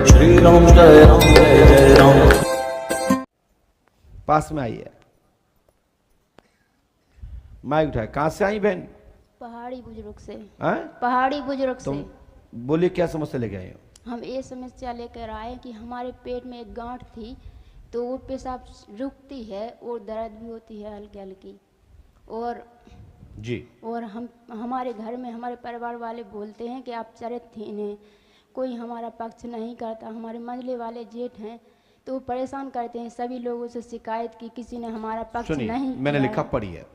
श्री राम जय जय राम। पास में आइए, माइक उठाए। कहाँ से आई बहन? पहाड़ी बुजुर्ग से। हैं? पहाड़ी बुजुर्ग तुम से। बोलिए क्या समस्या लेके आए हो? हम ये समस्या लेकर आए कि हमारे पेट में एक गांठ थी, तो वो पेशाब रुकती है और दर्द भी होती है हल्की हल्की। और जी, और हम हमारे घर में हमारे परिवार वाले बोलते हैं कि आप चरित्रहीन हैं, कोई हमारा पक्ष नहीं करता। हमारे मंझले वाले जेठ हैं तो वो परेशान करते हैं, सभी लोगों से शिकायत की, किसी ने हमारा पक्ष सुनिए, नहीं मैंने किया लिखा है। पढ़ी है,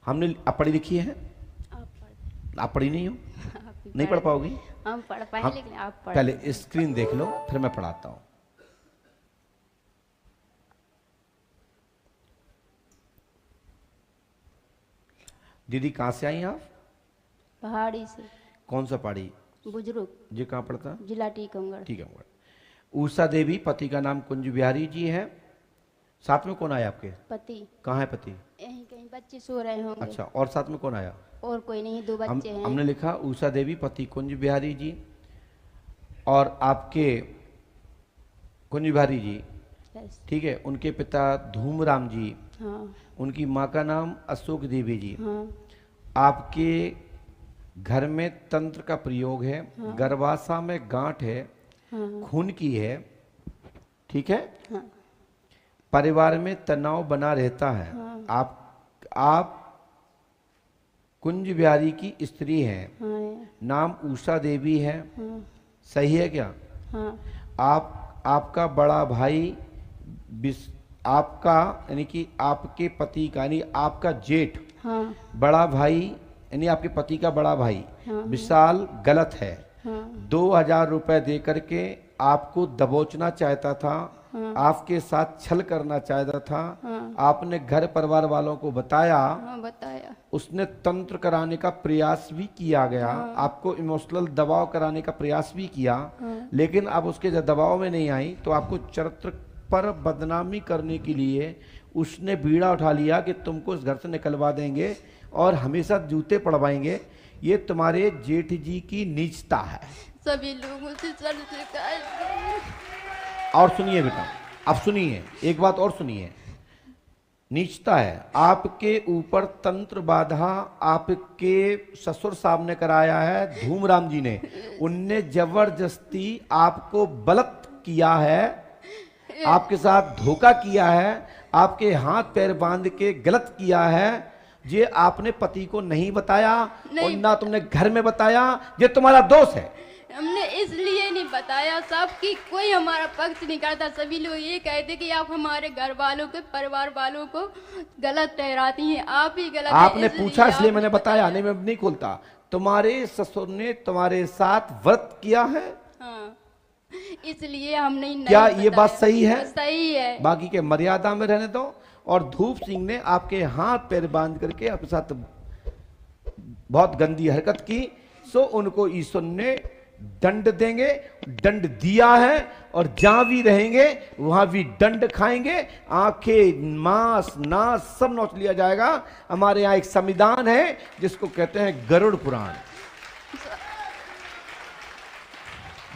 हमने आप पढ़ी लिखी है? आप पढ़ आप पढ़ी नहीं हो, आप ही नहीं पढ़ पाओगी। हम पढ़ पाए हाँ, लेकिन आप पढ़। पहले स्क्रीन देख लो फिर मैं पढ़ाता हूं। दीदी कहाँ से आई आप? पहाड़ी से। कौन सा पहाड़ी? बुजुर्ग, जी कहाँ पड़ता? जिला टीकमगढ़। ठीक है। उषा देवी, पति का नाम कुंज बिहारी जी है। साथ में कौन आया आपके? पति कहाँ है पति? यहीं कहीं, बच्चे सो रहे होंगे। अच्छा, और साथ में कौन आया? और कोई नहीं, दो बच्चे हैं। हमने लिखा उषा देवी, पति कुंज बिहारी जी, और आपके कुंज बिहारी जी, यस। ठीक है। उनके पिता धूमराम जी, हाँ उनकी माँ का नाम अशोक देवी जी। हाँ आपके घर में तंत्र का प्रयोग है, गर्भाशय में गांठ है, हाँ खून की है, ठीक है। हाँ परिवार में तनाव बना रहता है। हाँ। आप कुंज बिहारी की स्त्री हैं, हाँ नाम उषा देवी है, हाँ सही है क्या? हाँ आपका बड़ा भाई आपका यानी कि आपके पति का यानी आपका जेठ हाँ बड़ा भाई यानी आपके पति का बड़ा भाई हाँ। विशाल गलत है। हाँ 2000 रुपए दे करके आपको दबोचना चाहता था, हाँ। आपके साथ छल करना चाहता था। हाँ। आपने घर परिवार वालों को बताया, हाँ बताया। उसने तंत्र कराने का प्रयास भी किया गया, आपको इमोशनल दबाव कराने का प्रयास भी किया, लेकिन आप उसके दबाव में नहीं आई तो आपको चरित्र पर बदनामी करने के लिए उसने बीड़ा उठा लिया कि तुमको इस घर से निकलवा देंगे और हमेशा जूते पड़वाएंगे। ये तुम्हारे जेठ जी की नीचता है। सभी लोगों से शिकायत। और सुनिए बेटा, अब सुनिए, एक बात और सुनिए, नीचता है आपके ऊपर तंत्र बाधा आपके ससुर साहब ने कराया है, धूमराम जी ने। उनने जबरदस्ती आपको बलत किया है, आपके साथ धोखा किया है, आपके हाथ पैर बांध के गलत किया है। ये आपने पति को नहीं बताया और ना तुमने घर में बताया, ये तुम्हारा दोष है। हमने इसलिए नहीं बताया साहब कि कोई हमारा पक्ष नहीं करता। सभी लोग ये कहते कि आप हमारे घर वालों के परिवार वालों को गलत ठहराती हैं, आप ही गलत। आपने पूछा इसलिए मैंने बताया, नहीं मैं नहीं खोलता। तुम्हारे ससुर ने तुम्हारे साथ व्रत किया है, हाँ, इसलिए हम नहीं क्या ये बताया। बात सही है? सही है। बाकी के मर्यादा में रहने दो। और धूप सिंह ने आपके हाथ पैर बांध करके आपके साथ बहुत गंदी हरकत की, सो उनको ईश्वर ने दंड देंगे, दंड दिया है, और जहां भी रहेंगे वहां भी दंड खाएंगे। आंखें, मांस, नास सब नोच लिया जाएगा। हमारे यहाँ एक संविधान है जिसको कहते हैं गरुड़ पुराण।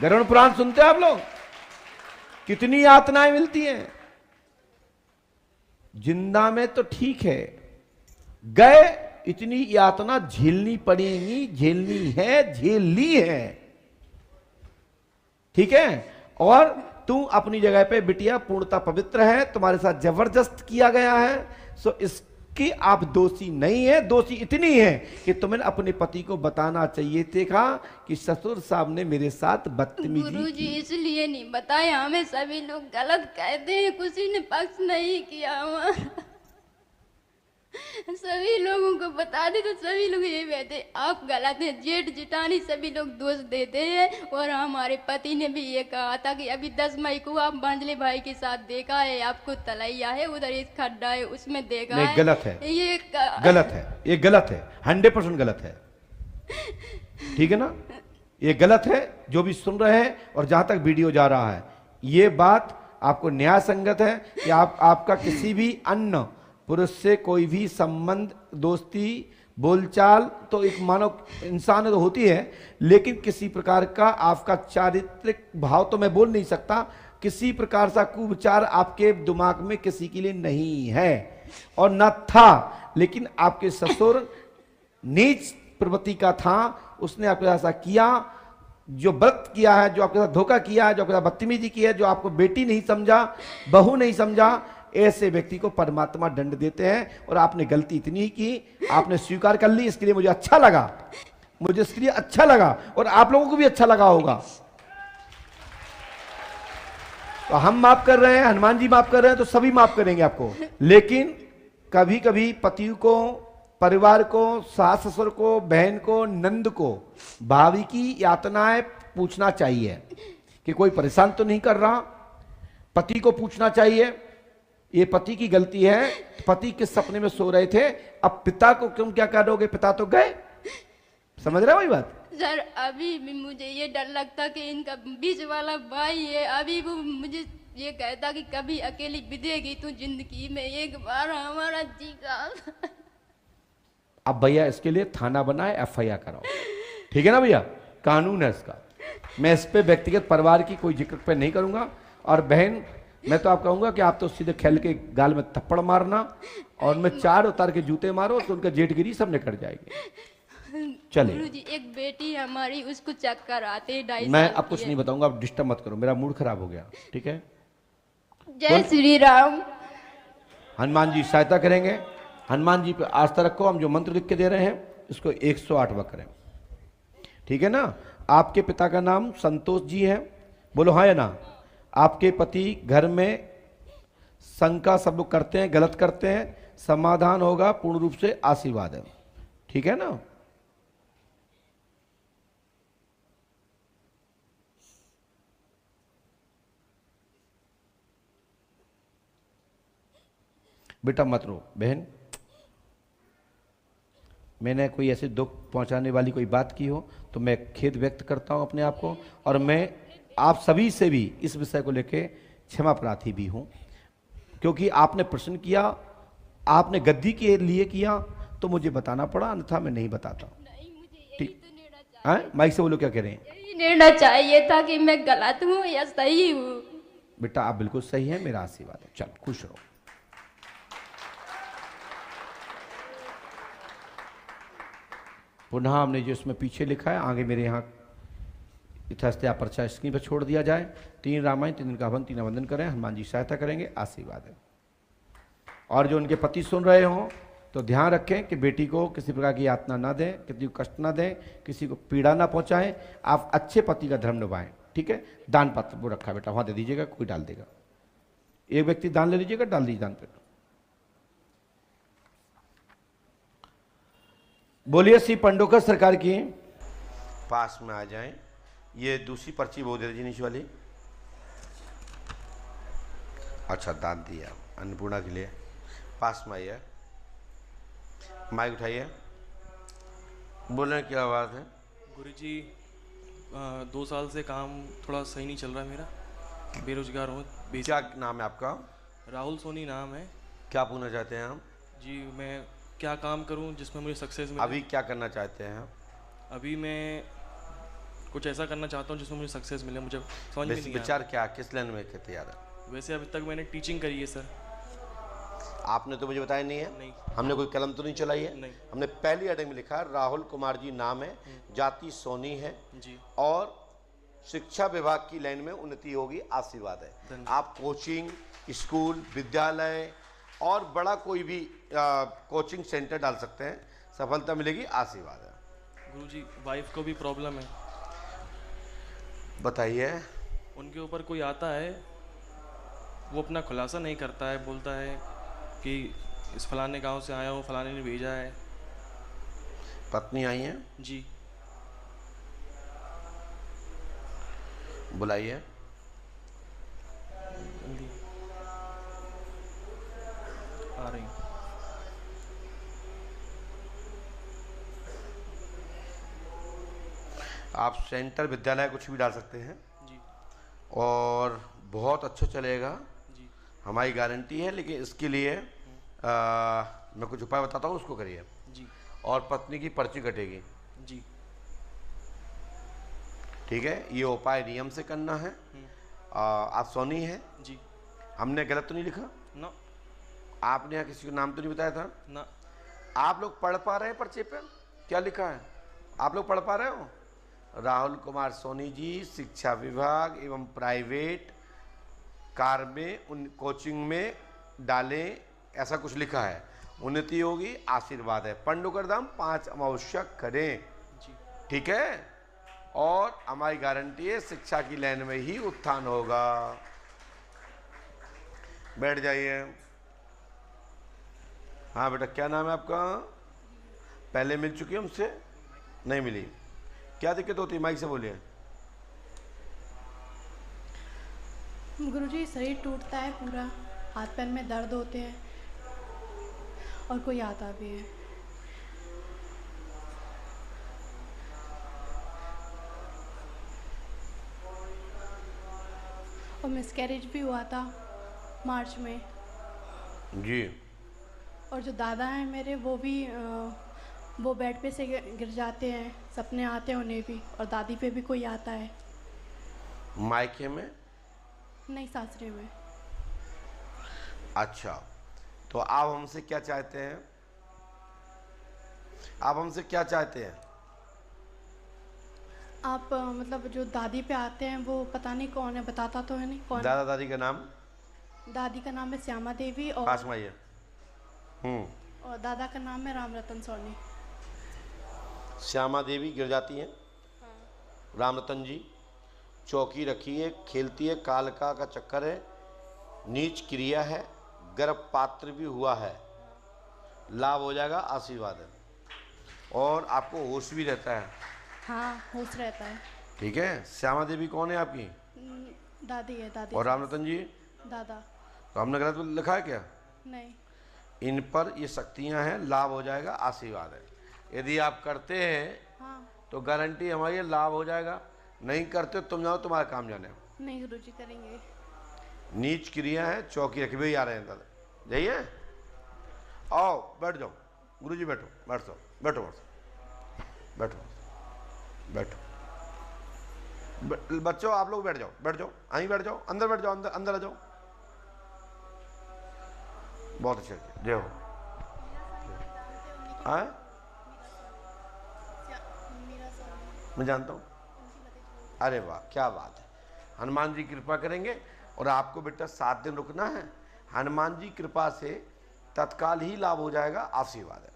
गरुड़ पुराण सुनते हैं आप लोग? कितनी यातनाएं मिलती हैं। जिंदा में तो ठीक है, गए इतनी यातना झेलनी पड़ेगी, झेलनी है, झेल ली है, ठीक है। और तू अपनी जगह पे बिटिया पूर्णता पवित्र है, तुम्हारे साथ जबरदस्त किया गया है, सो इसकी आप दोषी नहीं है। दोषी इतनी है कि तुम्हें अपने पति को बताना चाहिए था कि ससुर साहब ने मेरे साथ बदतमीजी गुरुजी इसलिए नहीं बताया, हमें सभी लोग गलत कहते हैं, किसी ने पक्ष नहीं किया हमारा। सभी लोगों को बता दे तो सभी लोग ये कहते आप गलत हैं। जेठ जिठानी सभी लोग दोष देते हैं। और हमारे पति ने भी ये कहा था कि अभी 10 मई को आप मंझले भाई के साथ देखा है, आपको तलैया है, उधर एक खड्डा है उसमें देखा नहीं, है। गलत है, ये गलत है, ये गलत है, 100% गलत है, ठीक है ना। ये गलत है जो भी सुन रहे हैं, और जहां तक वीडियो जा रहा है ये बात आपको न्याय संगत है कि आपका किसी भी अन्य पुरुष से कोई भी संबंध, दोस्ती, बोलचाल तो एक मानव इंसान तो होती है, लेकिन किसी प्रकार का आपका चारित्रिक भाव तो मैं बोल नहीं सकता, किसी प्रकार का कुविचार आपके दिमाग में किसी के लिए नहीं है और न था। लेकिन आपके ससुर नीच प्रवृत्ति का था, उसने आपके साथ ऐसा किया, जो व्रत किया है, जो आपके साथ धोखा किया है, जो आपके साथ बदतमीजी की है, जो आपको बेटी नहीं समझा, बहू नहीं समझा, ऐसे व्यक्ति को परमात्मा दंड देते हैं। और आपने गलती इतनी ही की, आपने स्वीकार कर ली, इसके लिए मुझे अच्छा लगा, मुझे इसके लिए अच्छा लगा और आप लोगों को भी अच्छा लगा होगा। तो हम माफ कर रहे हैं, हनुमान जी माफ कर रहे हैं, तो सभी माफ करेंगे आपको। लेकिन कभी कभी पति को, परिवार को, सास ससुर को, बहन को, नंद को, भाभी की यातनाएं पूछना चाहिए कि कोई परेशान तो नहीं कर रहा। पति को पूछना चाहिए, ये पति की गलती है, पति किस सपने में सो रहे थे, अब पिता को तुम क्या करोगे, पिता तो गए। समझ रहे हो ये बात? सर अभी भी मुझे ये डर लगता कि इनका बीच वाला भाई है, अभी वो मुझे ये कहता कि कभी अकेली बितेगी तू जिंदगी में, एक बार हमारा जीगा। अब भैया इसके लिए थाना बनाए, एफआईआर कराओ, ठीक है ना भैया, कानून है इसका। मैं इस पे व्यक्तिगत परिवार की कोई जिक्र पे नहीं करूंगा। और बहन, मैं तो आप कहूंगा कि आप तो सीधे खेल के गाल में थप्पड़ मारना और मैं 4 उतार के जूते मारो तो उनका जेठगिरी सब निकल जाएगी। चले गुरुजी, एक बेटी हमारी, उसको चक्कर आते 2.5 मैं साल अब कुछ की नहीं बताऊंगा, आप डिस्टर्ब मत करो, मेरा मूड खराब हो गया, ठीक है। जय श्री राम। हनुमान जी सहायता करेंगे, हनुमान जी पे आस्था रखो। हम जो मंत्र लिख के दे रहे हैं इसको 108 बार करें, ठीक है ना। आपके पिता का नाम संतोष जी है, बोलो हाँ या ना। आपके पति घर में शंका सब लोग करते हैं, गलत करते हैं, समाधान होगा, पूर्ण रूप से आशीर्वाद है, ठीक है ना। बेटा मत रो बहन, मैंने कोई ऐसे दुख पहुंचाने वाली कोई बात की हो तो मैं खेद व्यक्त करता हूं अपने आप को, और मैं आप सभी से भी इस विषय को लेके क्षमा प्रार्थी भी हूं, क्योंकि आपने प्रश्न किया, आपने गद्दी के लिए किया तो मुझे बताना पड़ा, अन्यथा मैं नहीं बताता। ठीक है, माइक से बोलो क्या कह रहे हैं। यही निर्णय चाहिए था कि मैं गलत हूँ या सही हूँ। बेटा आप बिल्कुल सही है, मेरा आशीर्वाद है, चल खुश रहो। पुनः हमने जो इसमें पीछे लिखा है आगे मेरे यहाँ यथास्थित पर्चा स्क्रीन पर छोड़ दिया जाए। 3 रामायण 3 दिन का हवन 3 वंदन करें, हनुमान जी सहायता करेंगे, आशीर्वाद है। और जो उनके पति सुन रहे हों तो ध्यान रखें कि बेटी को किसी प्रकार की यातना ना दें, किसी को कष्ट ना दें, किसी को पीड़ा ना पहुंचाएं, आप अच्छे पति का धर्म निभाएं, ठीक है। दान पत्र वो रखा बेटा, वहां दे दीजिएगा, कोई डाल देगा, एक व्यक्ति दान ले लीजिएगा, डाल दीजिए दान पे। बोलिए श्री पंडोकर सरकार की। पास में आ जाएं, ये दूसरी पर्ची वो दे दीजिए नीचे वाली। अच्छा दान दिया अन्नपूर्णा के लिए, पास में आइए, माइक उठाइए, बोलें क्या बात है। गुरुजी 2 साल से काम थोड़ा सही नहीं चल रहा मेरा, बेरोजगार हूँ। क्या नाम है आपका? राहुल सोनी नाम है क्या पूछना चाहते हैं आप? जी। मैं क्या काम करूं जिसमें मुझे सक्सेस मिले? अभी क्या करना चाहते हैं? अभी मैं कुछ ऐसा करना चाहता हूं जिसमें मुझे सक्सेस मिले, मुझे समझ में नहीं विचार क्या, किस लाइन में तैयार है? वैसे अभी तक मैंने टीचिंग करी है सर। आपने तो मुझे बताया नहीं है। नहीं। हमने कोई कलम तो नहीं चलाई है? नहीं। हमने पहली अटक में लिखा है राहुल कुमार जी नाम है, जाति सोनी है जी, और शिक्षा विभाग की लाइन में उन्नति होगी, आशीर्वाद है। आप कोचिंग, स्कूल, विद्यालय और बड़ा कोई भी कोचिंग सेंटर डाल सकते हैं, सफलता मिलेगी, आशीर्वाद है। गुरुजी वाइफ को भी प्रॉब्लम है। बताइए। उनके ऊपर कोई आता है, वो अपना खुलासा नहीं करता है, बोलता है कि इस फलाने गांव से आया हूँ, फलाने ने भेजा है। पत्नी आई है जी, बुलाइए। आ रही। आप सेंटर, विद्यालय कुछ भी डाल सकते हैं जी, और बहुत अच्छा चलेगा, जी, हमारी गारंटी है। लेकिन इसके लिए मैं कुछ उपाय बताता हूँ, उसको करिए। जी। और पत्नी की पर्ची कटेगी। जी। ठीक है, ये उपाय नियम से करना है। आप सोनी है जी। हमने गलत तो नहीं लिखा ना आपने यहाँ किसी को नाम तो नहीं बताया था ना। आप लोग पढ़ पा रहे हैं पर्चे पे क्या लिखा है? आप लोग पढ़ पा रहे हो? राहुल कुमार सोनी जी, शिक्षा विभाग एवं प्राइवेट कार में उन कोचिंग में डालें, ऐसा कुछ लिखा है। उन्नति होगी, आशीर्वाद है। पंडुकरदाम 5 अमावस्या करें। जी। ठीक है, और हमारी गारंटी है शिक्षा की लाइन में ही उत्थान होगा। बैठ जाइए। हाँ बेटा, क्या नाम है आपका? पहले मिल चुकी है हमसे? नहीं मिली। क्या दिक्कत होती है? माइक से बोलिए। गुरुजी, शरीर टूटता है पूरा, हाथ पैर में दर्द होते हैं और कोई आता भी है। और मिसकैरेज भी हुआ था मार्च में। जी। और जो दादा हैं मेरे, वो भी वो बेड पे से गिर जाते हैं, सपने आते हैं उन्हें भी, और दादी पे भी कोई आता है। मायके में? नहीं, सासरे में। अच्छा, तो आप हमसे क्या चाहते हैं? आप हमसे क्या चाहते हैं? आप मतलब जो दादी पे आते हैं वो पता नहीं कौन है, बताता तो है नहीं कौन। दादा दादी का नाम? दादी का नाम है श्यामा देवी पास में आइए। और दादा का नाम है राम रतन सोनी। श्यामा देवी गिर जाती हैं। राम रतन जी चौकी रखी है, खेलती है, कालका का चक्कर है, नीच क्रिया है, गर्भपात्र भी हुआ है, लाभ हो जाएगा, आशीर्वाद है, और आपको होश भी रहता है। हाँ, होश रहता है। ठीक है। श्यामा देवी कौन है आपकी? दादी है, दादी। और राम रतन जी? दादा। तो हमने गलत लिखा है क्या? नहीं। इन पर ये शक्तियां हैं, लाभ हो जाएगा, आशीर्वाद है। यदि आप करते हैं हाँ। तो गारंटी हमारी है, लाभ हो जाएगा। नहीं करते तुम जाओ, तुम्हारा काम जाने। नहीं गुरुजी, करेंगे। नीच क्रिया है, चौकी रखे हुए आ रहे हैं दादा। जाइए, आओ बैठ जाओ। गुरुजी बैठो, बैठ जाओ, बैठो बैठो बैठो। बच्चों आप लोग बैठ जाओ, बैठ जाओ, आई बैठ जाओ, अंदर बैठ जाओ, अंदर अंदर आ जाओ। बहुत अच्छा किया, जय हो। हाँ, मैं जानता हूँ। अरे वाह, क्या बात है। हनुमान जी कृपा करेंगे, और आपको बेटा 7 दिन रुकना है। हनुमान जी कृपा से तत्काल ही लाभ हो जाएगा, आशीर्वाद है।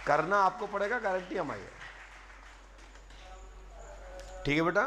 करना आपको पड़ेगा, गारंटी हमारी है। ठीक है बेटा।